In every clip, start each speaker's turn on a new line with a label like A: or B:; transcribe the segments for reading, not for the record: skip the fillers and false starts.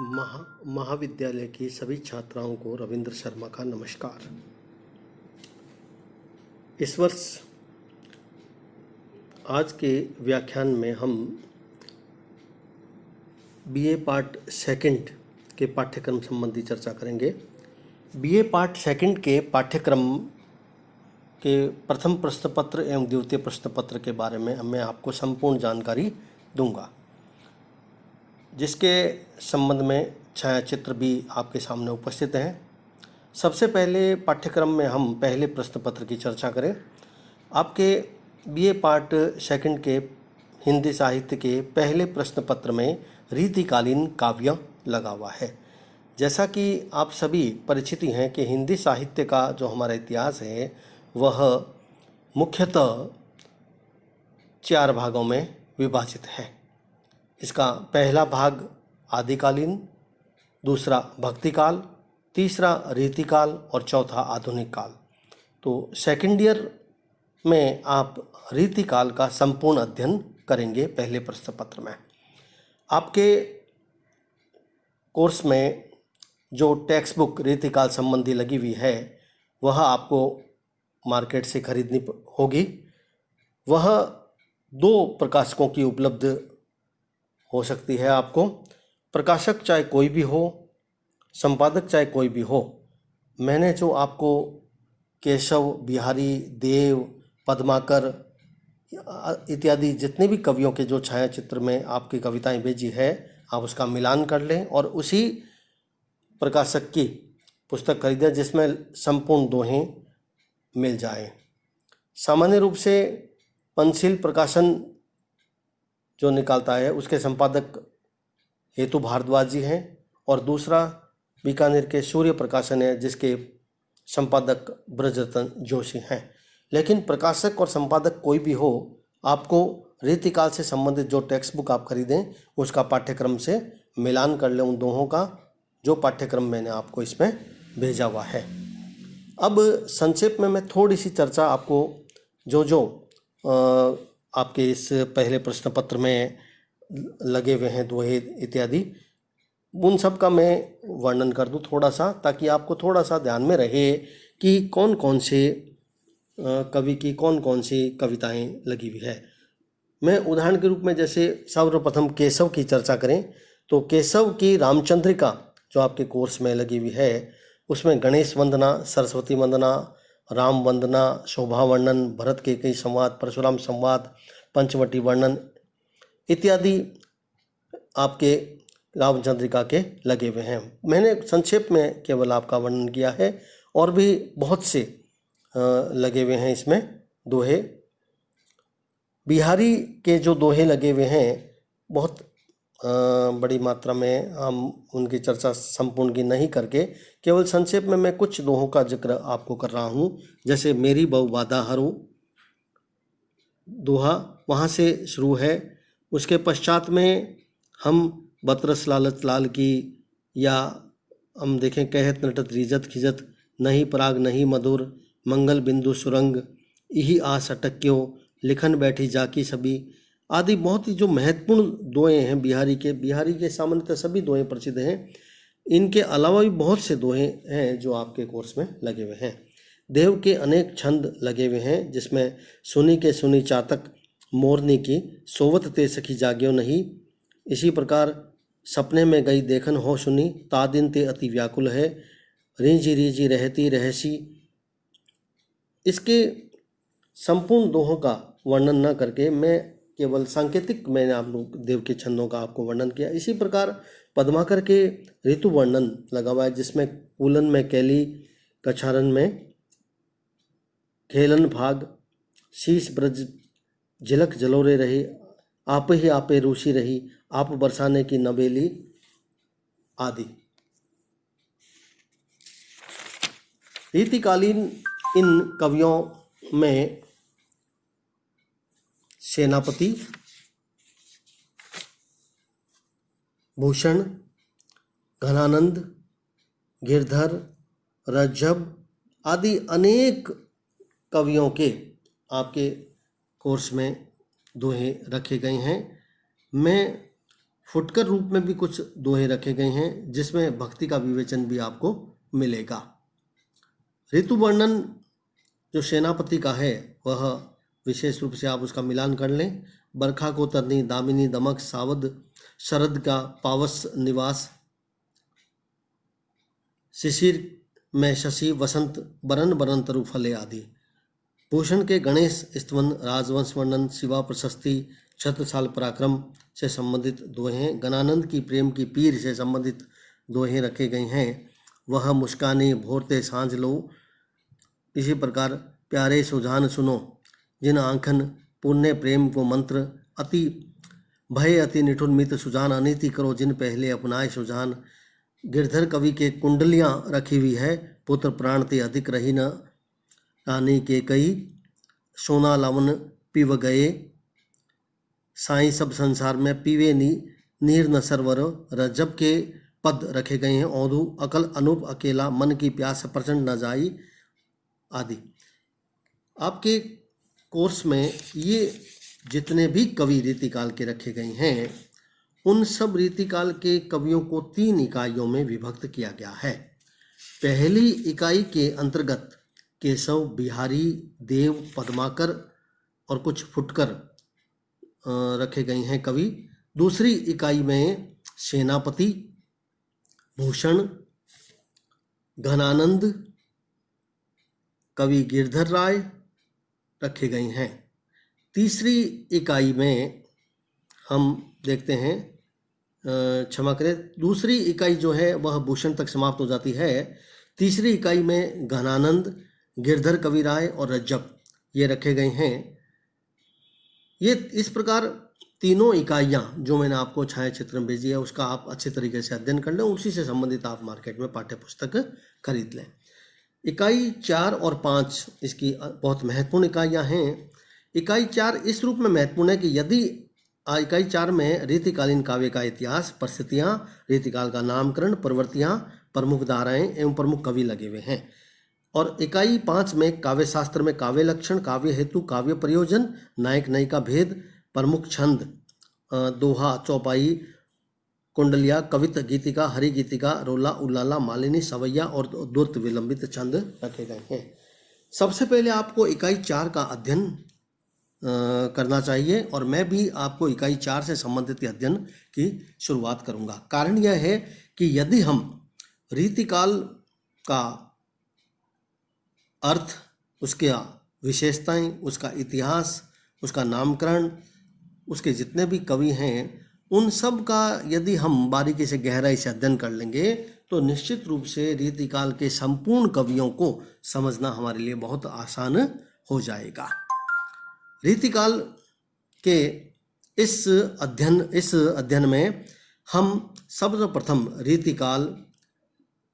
A: महाविद्यालय की सभी छात्राओं को रविंद्र शर्मा का नमस्कार। इस वर्ष आज के व्याख्यान में हम बीए पार्ट सेकंड के पाठ्यक्रम संबंधी चर्चा करेंगे। बीए पार्ट सेकंड के पाठ्यक्रम के प्रथम प्रश्न पत्र एवं द्वितीय प्रश्न पत्र के बारे में मैं आपको संपूर्ण जानकारी दूंगा, जिसके संबंध में छायाचित्र भी आपके सामने उपस्थित हैं। सबसे पहले पाठ्यक्रम में हम पहले प्रश्न पत्र की चर्चा करें। आपके बीए पार्ट सेकंड के हिंदी साहित्य के पहले प्रश्न पत्र में रीतिकालीन काव्य लगा हुआ है। जैसा कि आप सभी परिचित हैं कि हिंदी साहित्य का जो हमारा इतिहास है वह मुख्यतः 4 भागों में विभाजित है। इसका पहला भाग आदिकालीन, दूसरा भक्तिकाल, तीसरा रीतिकाल और चौथा आधुनिक काल। तो सेकेंड ईयर में आप रीतिकाल का संपूर्ण अध्ययन करेंगे पहले प्रश्न पत्र में। आपके कोर्स में जो टेक्स्ट बुक रीतिकाल संबंधी लगी हुई है वह आपको मार्केट से खरीदनी होगी। वह 2 प्रकाशकों की उपलब्ध हो सकती है आपको। प्रकाशक चाहे कोई भी हो, संपादक चाहे कोई भी हो। मैंने जो आपको केशव, बिहारी, देव, पद्माकर इत्यादि जितने भी कवियों के जो छायाचित्र में आपकी कविताएं भेजी है, आप उसका मिलान कर लें और उसी प्रकाशक की पुस्तक खरीदें जिसमें संपूर्ण दोहें मिल जाए। सामान्य रूप से पंचशील प्रकाशन जो निकालता है उसके संपादक हेतु भारद्वाज जी हैं और दूसरा बीकानेर के सूर्य प्रकाशन है जिसके संपादक ब्रजरतन जोशी हैं। लेकिन प्रकाशक और संपादक कोई भी हो, आपको रीतिकाल से संबंधित जो टेक्स्ट बुक आप खरीदें उसका पाठ्यक्रम से मिलान कर लें उन दोहों का, जो पाठ्यक्रम मैंने आपको इसमें भेजा हुआ है। अब संक्षेप में मैं थोड़ी सी चर्चा आपको जो आपके इस पहले प्रश्न पत्र में लगे हुए हैं दोहे इत्यादि, उन सब का मैं वर्णन कर दूं थोड़ा सा, ताकि आपको थोड़ा सा ध्यान में रहे कि कौन कौन से कवि की कौन कौन सी कविताएं लगी हुई है। मैं उदाहरण के रूप में जैसे सर्वप्रथम केशव की चर्चा करें तो केशव की रामचंद्रिका जो आपके कोर्स में लगी हुई है उसमें गणेश वंदना, सरस्वती वंदना, राम वंदना, शोभा वर्णन, भरत के कई संवाद, परशुराम संवाद, पंचवटी वर्णन इत्यादि आपके रामचंद्रिका के लगे हुए हैं। मैंने संक्षेप में केवल आपका वर्णन किया है और भी बहुत से लगे हुए हैं इसमें दोहे। बिहारी के जो दोहे लगे हुए हैं बहुत बड़ी मात्रा में, हम उनकी चर्चा संपूर्ण की नहीं करके केवल संक्षेप में मैं कुछ दोहों का जिक्र आपको कर रहा हूँ। जैसे मेरी बहु वादा हरू दोहा वहाँ से शुरू है। उसके पश्चात में हम बतरस लालच लाल की, या हम देखें कहत नटत रीजत खिजत, नहीं पराग नहीं मधुर, मंगल बिंदु सुरंग, यही आस अटक्यो, लिखन बैठी जाकी सभी आदि बहुत ही जो महत्वपूर्ण दोहे हैं बिहारी के सामान्यतः सभी दोहे प्रसिद्ध हैं। इनके अलावा भी बहुत से दोहे हैं जो आपके कोर्स में लगे हुए हैं। देव के अनेक छंद लगे हुए हैं जिसमें सुनी के सुनी चातक, मोरनी की सोवत ते सखी जाग्यो नहीं, इसी प्रकार सपने में गई देखन हो सुनी, तादिन ते अति व्याकुल है, रीझी रीझी रहती रहसी। इसके संपूर्ण दोहों का वर्णन न करके मैं केवल सांकेतिक मैंने आप लोग देव के छंदों का आपको वर्णन किया। इसी प्रकार पद्माकर के ऋतु वर्णन लगा हुआ है जिसमें कूलन में कैली, कछारन में खेलन भाग, शीश ब्रज झिलक जलोरे रही, आप ही आपे रूसी रही, आप बरसाने की नबेली आदि। रीतिकालीन इन कवियों में सेनापति, भूषण, घनानंद, गिरधर, रज्जब आदि अनेक कवियों के आपके कोर्स में दोहे रखे गए हैं। मैं फुटकर रूप में भी कुछ दोहे रखे गए हैं जिसमें भक्ति का विवेचन भी आपको मिलेगा। ऋतु वर्णन जो सेनापति का है वह विशेष रूप से आप उसका मिलान कर लें। बरखा को तरनी, दामिनी, दमक, सावद, शरद का पावस निवास, शिशिर में शशि, वसंत बरन बरन तरु फले आदि। भूषण के गणेश स्तवन, राजवंश वर्णन, शिवा प्रशस्ति, छत्रसाल पराक्रम से संबंधित दोहे, गणानंद की प्रेम की पीर से संबंधित दोहे रखे गए हैं। वह मुस्कानी भोरते सांझ लो, इसी प्रकार प्यारे सुजान सुनो, जिन आंखन पुण्य प्रेम को मंत्र, अति भय अति निठुर मित सुजान, अनीति करो जिन पहले अपनाए सुजान। गिरधर कवि के कुंडलियाँ रखी हुई है, पुत्र प्राण ते अधिक रही न रानी के कई, सोना लवन पीव गए, साईं सब संसार में पीवे नीर न सरवर। रजब के पद रखे गए हैं, औधु अकल अनूप अकेला, मन की प्यास प्रचंड न जाई आदि। आपके कोर्स में ये जितने भी कवि रीतिकाल के रखे गए हैं उन सब रीतिकाल के कवियों को 3 इकाइयों में विभक्त किया गया है। पहली इकाई के अंतर्गत केशव, बिहारी, देव, पद्माकर और कुछ फुटकर रखे गए हैं कवि। दूसरी इकाई में सेनापति, भूषण, घनानंद, कवि गिरधर राय रखे गए हैं। तीसरी इकाई में हम देखते हैं, क्षमा करें, दूसरी इकाई जो है वह भूषण तक समाप्त हो जाती है। तीसरी इकाई में घनानंद, गिरधर कवि राय और रज्जब ये रखे गए हैं। ये इस प्रकार तीनों इकाइयाँ जो मैंने आपको छायाचित्र में भेजी है उसका आप अच्छे तरीके से अध्ययन कर लें, उसी से संबंधित आप मार्केट में पाठ्य पुस्तक खरीद लें। इकाई 4 और 5 इसकी बहुत महत्वपूर्ण इकाइयाँ हैं। इकाई 4 इस रूप में महत्वपूर्ण है कि यदि इकाई 4 में रीतिकालीन काव्य का इतिहास, परिस्थितियाँ, रीतिकाल का नामकरण, प्रवृत्तियाँ, प्रमुख धाराएं एवं प्रमुख कवि लगे हुए हैं। और इकाई 5 में काव्य शास्त्र में काव्य लक्षण, काव्य हेतु, काव्य प्रयोजन, नायक नायिका भेद, प्रमुख छंद, दोहा, चौपाई, कुंडलिया, कवित, गीतिका, हरि गीतिका, रोला, उल्लाला, मालिनी, सवैया और द्रुत विलंबित छंद रखे गए हैं। सबसे पहले आपको इकाई 4 का अध्ययन करना चाहिए और मैं भी आपको इकाई 4 से संबंधित अध्ययन की शुरुआत करूंगा। कारण यह है कि यदि हम रीतिकाल का अर्थ, उसके विशेषताएं, उसका इतिहास, उसका नामकरण, उसके जितने भी कवि हैं उन सब का यदि हम बारीकी से गहराई से अध्ययन कर लेंगे तो निश्चित रूप से रीतिकाल के संपूर्ण कवियों को समझना हमारे लिए बहुत आसान हो जाएगा। रीतिकाल के इस अध्ययन में हम सर्वप्रथम रीतिकाल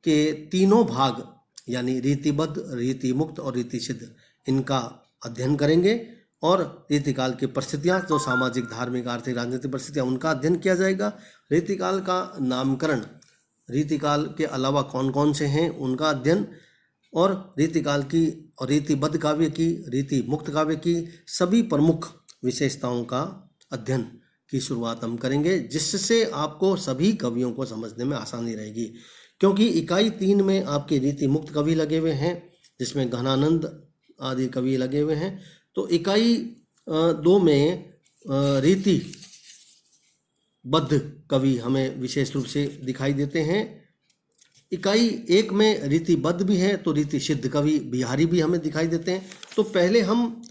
A: के तीनों भाग यानी रीतिबद्ध, रीतिमुक्त और रीतिसिद्ध इनका अध्ययन करेंगे और रीतिकाल की परिस्थितियाँ जो सामाजिक, धार्मिक, आर्थिक, राजनीतिक परिस्थितियाँ उनका अध्ययन किया जाएगा। रीतिकाल का नामकरण, रीतिकाल के अलावा कौन कौन से हैं उनका अध्ययन और रीतिकाल की और रीतिबद्ध काव्य की, रीति मुक्त काव्य की सभी प्रमुख विशेषताओं का अध्ययन की शुरुआत हम करेंगे, जिससे आपको सभी कवियों को समझने में आसानी रहेगी। क्योंकि इकाई 3 में आपके रीति मुक्त कवि लगे हुए हैं जिसमें घनानंद आदि कवि लगे हुए हैं, तो इकाई 2 में रीति बद्ध कवि हमें विशेष रूप से दिखाई देते हैं। इकाई 1 में रीतिबद्ध भी है तो रीति सिद्ध कवि बिहारी भी हमें दिखाई देते हैं। तो पहले हम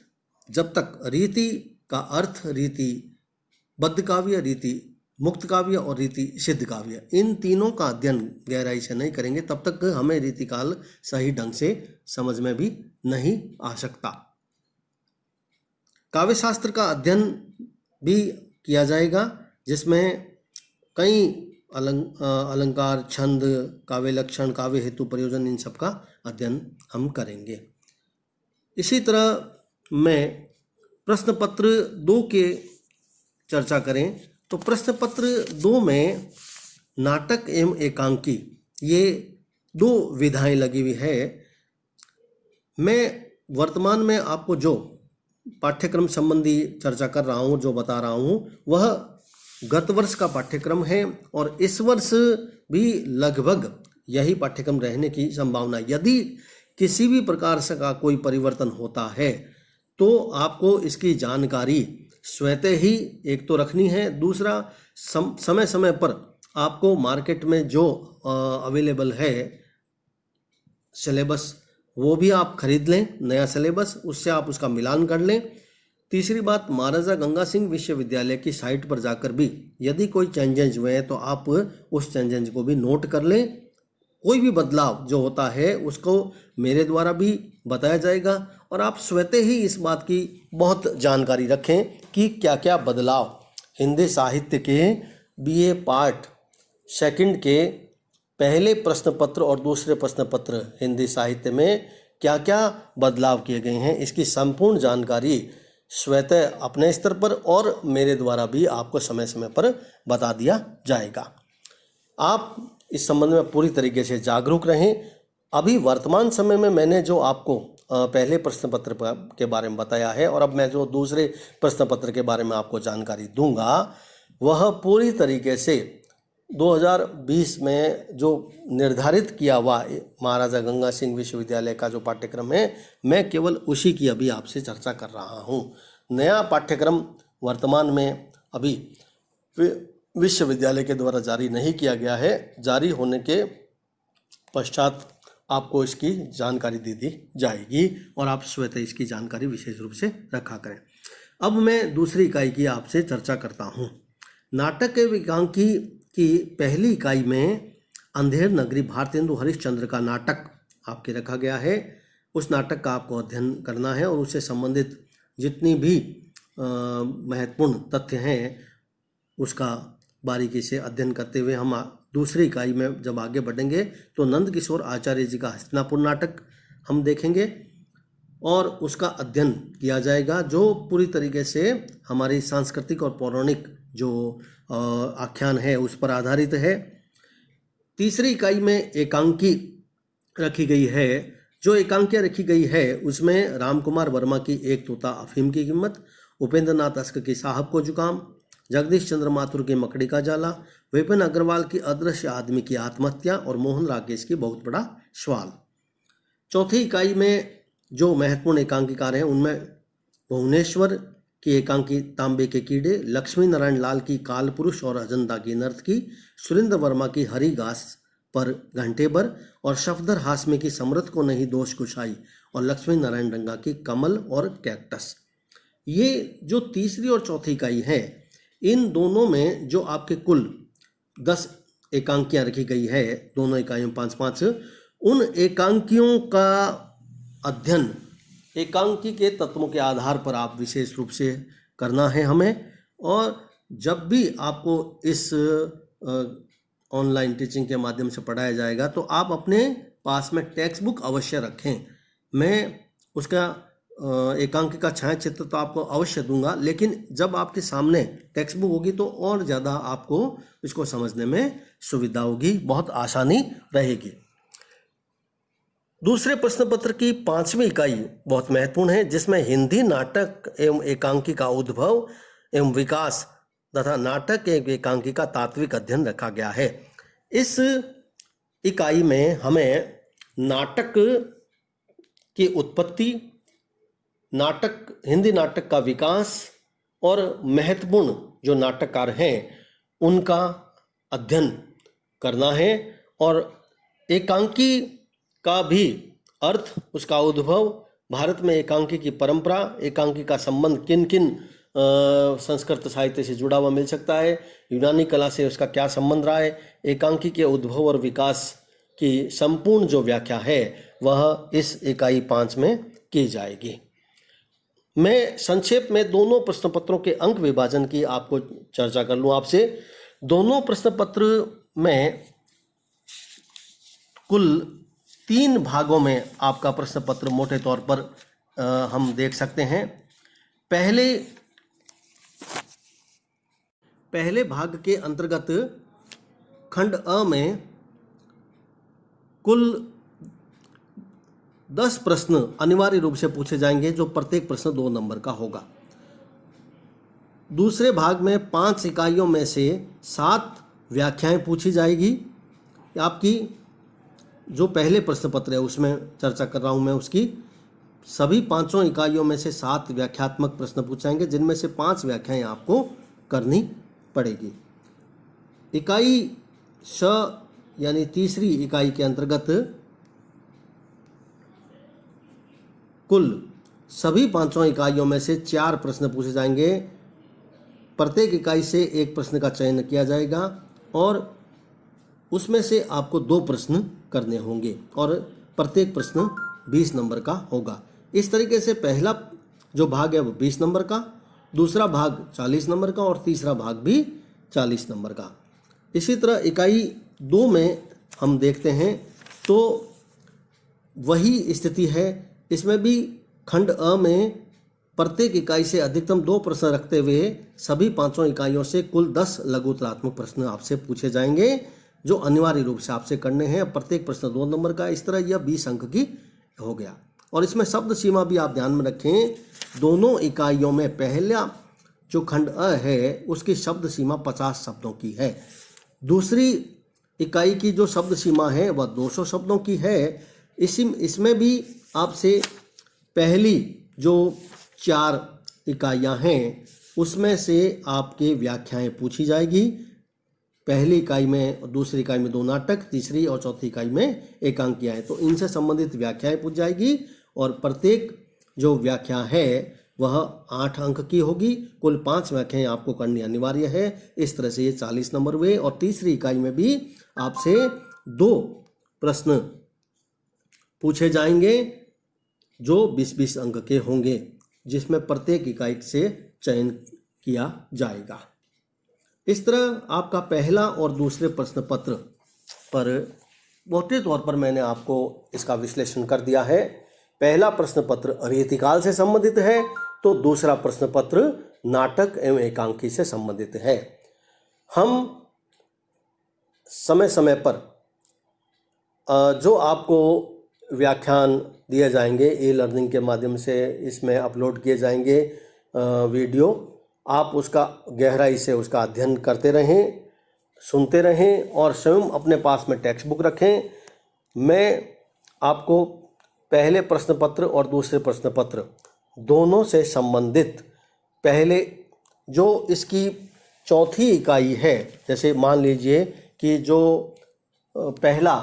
A: जब तक रीति का अर्थ, रीति बद्ध काव्य, रीति मुक्त काव्य और रीति सिद्ध काव्य, इन तीनों का अध्ययन गहराई से नहीं करेंगे तब तक हमें रीतिकाल सही ढंग से समझ में भी नहीं आ सकता। काव्य शास्त्र का अध्ययन भी किया जाएगा जिसमें कई अलंकार, छंद, काव्य लक्षण, काव्य हेतु, प्रयोजन, इन सब का अध्ययन हम करेंगे। इसी तरह मैं प्रश्न पत्र 2 के चर्चा करें तो प्रश्न पत्र 2 में नाटक एवं एकांकी ये 2 विधाएं लगी हुई है। मैं वर्तमान में आपको जो पाठ्यक्रम संबंधी चर्चा कर रहा हूँ, जो बता रहा हूँ, वह गत वर्ष का पाठ्यक्रम है और इस वर्ष भी लगभग यही पाठ्यक्रम रहने की संभावना। यदि किसी भी प्रकार से का कोई परिवर्तन होता है तो आपको इसकी जानकारी स्वतः ही एक तो रखनी है, दूसरा समय समय पर आपको मार्केट में जो अवेलेबल है सिलेबस वो भी आप खरीद लें, नया सिलेबस, उससे आप उसका मिलान कर लें। तीसरी बात, महाराजा गंगा सिंह विश्वविद्यालय की साइट पर जाकर भी यदि कोई चेंजेस हुए हैं तो आप उस चेंजेस को भी नोट कर लें। कोई भी बदलाव जो होता है उसको मेरे द्वारा भी बताया जाएगा और आप स्वतः ही इस बात की बहुत जानकारी रखें कि क्या क्या बदलाव हिंदी साहित्य के बीए पार्ट सेकंड के पहले प्रश्न पत्र और दूसरे प्रश्न पत्र हिंदी साहित्य में क्या क्या बदलाव किए गए हैं, इसकी संपूर्ण जानकारी स्वतः अपने स्तर पर और मेरे द्वारा भी आपको समय समय पर बता दिया जाएगा। आप इस संबंध में पूरी तरीके से जागरूक रहें। अभी वर्तमान समय में मैंने जो आपको पहले प्रश्न पत्र के बारे में बताया है और अब मैं जो दूसरे प्रश्न पत्र के बारे में आपको जानकारी दूंगा वह पूरी तरीके से 2020 में जो निर्धारित किया हुआ महाराजा गंगा सिंह विश्वविद्यालय का जो पाठ्यक्रम है, मैं केवल उसी की अभी आपसे चर्चा कर रहा हूँ। नया पाठ्यक्रम वर्तमान में अभी विश्वविद्यालय के द्वारा जारी नहीं किया गया है। जारी होने के पश्चात आपको इसकी जानकारी दे दी जाएगी और आप स्वतः इसकी जानकारी विशेष रूप से रखा करें। अब मैं दूसरी इकाई की आपसे चर्चा करता हूँ। नाटक एकांकी की पहली इकाई में अंधेर नगरी भारतेंदु हरिश्चंद्र का नाटक आपके रखा गया है। उस नाटक का आपको अध्ययन करना है और उससे संबंधित जितनी भी महत्वपूर्ण तथ्य हैं उसका बारीकी से अध्ययन करते हुए हम दूसरी इकाई में जब आगे बढ़ेंगे तो नंद किशोर आचार्य जी का हस्तिनापुर नाटक हम देखेंगे और उसका अध्ययन किया जाएगा, जो पूरी तरीके से हमारी सांस्कृतिक और पौराणिक जो आख्यान है उस पर आधारित है। तीसरी इकाई में एकांकी रखी गई है। जो एकांकियाँ रखी गई है उसमें राम कुमार वर्मा की एक तोता अफीम की कीमत, उपेंद्र नाथ अस्क की साहब को जुकाम, जगदीश चंद्र माथुर की मकड़ी का जाला, विपिन अग्रवाल की अदृश्य आदमी की आत्महत्या और मोहन राकेश की बहुत बड़ा सवाल। चौथी इकाई में जो महत्वपूर्ण एकांकीकार हैं उनमें भुवनेश्वर की एकांकी तांबे के कीड़े, लक्ष्मी नारायण लाल की काल पुरुष और अजंता की नर्तकी, सुरेंद्र वर्मा की हरी घास पर घंटे भर और सफदर हाशमी की समृद्ध को नहीं दोष कुशाई और लक्ष्मी नारायण रंगा की कमल और कैक्टस। ये जो तीसरी और चौथी इकाई है इन दोनों में जो आपके कुल 10 एकांकियाँ रखी गई है, दोनों इकाइयों 5-5, उन एकांकियों का अध्ययन एकांकी के तत्वों के आधार पर आप विशेष रूप से करना है हमें। और जब भी आपको इस ऑनलाइन टीचिंग के माध्यम से पढ़ाया जाएगा तो आप अपने पास में टेक्स्ट बुक अवश्य रखें। मैं उसका एकांकी का छायाचित्र तो आपको अवश्य दूंगा, लेकिन जब आपके सामने टेक्स्ट बुक होगी तो और ज़्यादा आपको इसको समझने में सुविधा होगी, बहुत आसानी रहेगी। दूसरे प्रश्न पत्र की 5वीं इकाई बहुत महत्वपूर्ण है, जिसमें हिंदी नाटक एवं एकांकी का उद्भव एवं विकास तथा नाटक एवं एकांकी का तात्विक अध्ययन रखा गया है। इस इकाई में हमें नाटक की उत्पत्ति, नाटक, हिंदी नाटक का विकास और महत्वपूर्ण जो नाटककार हैं उनका अध्ययन करना है और एकांकी का भी अर्थ, उसका उद्भव, भारत में एकांकी की परंपरा, एकांकी का संबंध किन किन संस्कृत साहित्य से जुड़ा हुआ मिल सकता है, यूनानी कला से उसका क्या संबंध रहा है, एकांकी के उद्भव और विकास की संपूर्ण जो व्याख्या है वह इस इकाई 5 में की जाएगी। मैं संक्षेप में दोनों प्रश्न पत्रों के अंक विभाजन की आपको चर्चा कर लूँ आपसे। दोनों प्रश्न पत्र में कुल 3 भागों में आपका प्रश्न पत्र मोटे तौर पर हम देख सकते हैं। पहले भाग के अंतर्गत खंड अ में कुल 10 प्रश्न अनिवार्य रूप से पूछे जाएंगे, जो प्रत्येक प्रश्न 2 नंबर का होगा। दूसरे भाग में 5 इकाइयों में से 7 व्याख्याएं पूछी जाएगी। आपकी जो पहले प्रश्न पत्र है उसमें चर्चा कर रहा हूं मैं, उसकी सभी 5 इकाइयों में से 7 व्याख्यात्मक प्रश्न पूछाएंगे, जिनमें से 5 व्याख्याएं आपको करनी पड़ेगी। इकाई श यानी तीसरी इकाई के अंतर्गत कुल सभी 5 इकाइयों में से 4 प्रश्न पूछे जाएंगे। प्रत्येक इकाई से एक प्रश्न का चयन किया जाएगा और उसमें से आपको 2 प्रश्न करने होंगे और प्रत्येक प्रश्न 20 नंबर का होगा। इस तरीके से पहला जो भाग है वो 20 नंबर का, दूसरा भाग 40 नंबर का और तीसरा भाग भी 40 नंबर का। इसी तरह इकाई 2 में हम देखते हैं तो वही स्थिति है। इसमें भी खंड अ में प्रत्येक इकाई से अधिकतम 2 प्रश्न रखते हुए सभी 5 इकाइयों से कुल 10 लघुत्तरात्मक प्रश्न आपसे पूछे जाएंगे, जो अनिवार्य रूप से आपसे करने हैं। प्रत्येक प्रश्न 2 नंबर का। इस तरह यह 20 अंक की हो गया। और इसमें शब्द सीमा भी आप ध्यान में रखें, दोनों इकाइयों में पहला जो खंड अ है उसकी शब्द सीमा 50 शब्दों की है। दूसरी इकाई की जो शब्द सीमा है वह 200 शब्दों की है। इसमें भी आपसे पहली जो 4 इकाइयां हैं उसमें से आपके व्याख्याएं पूछी जाएगी। पहली इकाई में, दूसरी इकाई में 2 नाटक, तीसरी और चौथी इकाई में एकांकियां हैं, तो इनसे संबंधित व्याख्याएं पूछ जाएगी और प्रत्येक जो व्याख्या है वह 8 अंक की होगी। कुल 5 व्याख्याएं आपको करनी अनिवार्य है। इस तरह से ये 40 नंबर हुए। और तीसरी इकाई में भी आपसे 2 प्रश्न पूछे जाएंगे जो 20-20 अंक के होंगे, जिसमें प्रत्येक इकाई से चयन किया जाएगा। इस तरह आपका पहला और दूसरे प्रश्न पत्र पर मोटे तौर पर मैंने आपको इसका विश्लेषण कर दिया है। पहला प्रश्न पत्र रीतिकाल से संबंधित है तो दूसरा प्रश्न पत्र नाटक एवं एकांकी से संबंधित है। हम समय समय पर जो आपको व्याख्यान दिए जाएंगे ई लर्निंग के माध्यम से, इसमें अपलोड किए जाएंगे वीडियो, आप उसका गहराई से उसका अध्ययन करते रहें, सुनते रहें और स्वयं अपने पास में टेक्स्ट बुक रखें। मैं आपको पहले प्रश्न पत्र और दूसरे प्रश्न पत्र दोनों से संबंधित पहले जो इसकी चौथी इकाई है, जैसे मान लीजिए कि जो पहला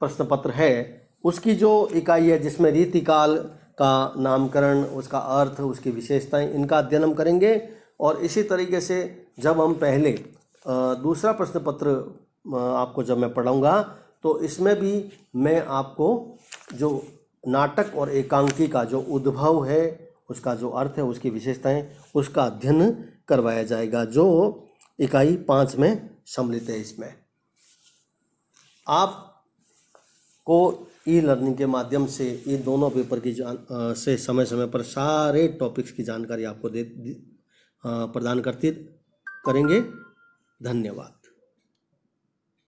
A: प्रश्न पत्र है उसकी जो इकाई है जिसमें रीतिकाल का नामकरण, उसका अर्थ, उसकी विशेषताएं, इनका अध्ययन हम करेंगे। और इसी तरीके से जब हम पहले दूसरा प्रश्न पत्र आपको जब मैं पढ़ाऊँगा तो इसमें भी मैं आपको जो नाटक और एकांकी का जो उद्भव है, उसका जो अर्थ है, उसकी विशेषताएं, उसका अध्ययन करवाया जाएगा, जो इकाई 5 में सम्मिलित है। इसमें आपको ई लर्निंग के माध्यम से ये दोनों पेपर की से समय समय पर सारे टॉपिक्स की जानकारी आपको प्रदान करेंगे। धन्यवाद।